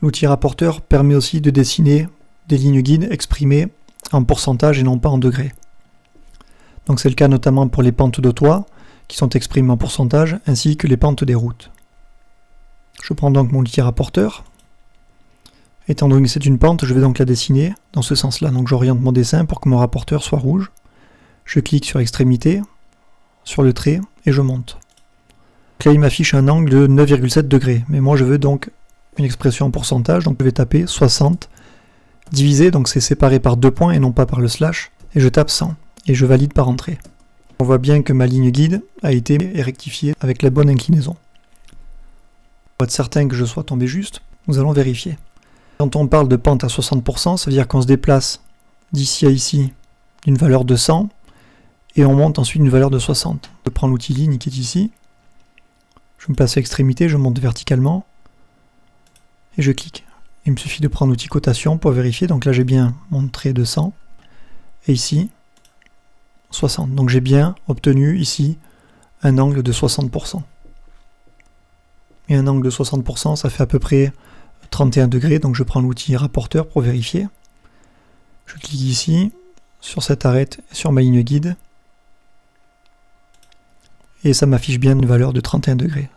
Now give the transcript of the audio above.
L'outil rapporteur permet aussi de dessiner des lignes guides exprimées en pourcentage et non pas en degrés. Donc c'est le cas notamment pour les pentes de toit qui sont exprimées en pourcentage ainsi que les pentes des routes. Je prends donc mon outil rapporteur. Étant donné que c'est une pente, je vais donc la dessiner dans ce sens-là. Donc j'oriente mon dessin pour que mon rapporteur soit rouge. Je clique sur extrémité, sur le trait et je monte. Donc là il m'affiche un angle de 9,7 degrés. Mais moi je veux donc une expression en pourcentage. Donc je vais taper 60 divisé, donc c'est séparé par 2 points et non pas par le slash. Et je tape 100 et je valide par entrée. On voit bien que ma ligne guide a été rectifiée avec la bonne inclinaison. Pour être certain que je sois tombé juste, nous allons vérifier. Quand on parle de pente à 60%, ça veut dire qu'on se déplace d'ici à ici d'une valeur de 100 et on monte ensuite d'une valeur de 60. Je prends l'outil ligne qui est ici, je me place à l'extrémité, je monte verticalement et je clique. Il me suffit de prendre l'outil cotation pour vérifier. Donc là j'ai bien mon trait de 100 et ici 60. Donc j'ai bien obtenu ici un angle de 60%. Et un angle de 60%, ça fait à peu près 31 degrés. Donc je prends l'outil rapporteur pour vérifier. Je clique ici sur cette arête et sur ma ligne guide. Et ça m'affiche bien une valeur de 31 degrés.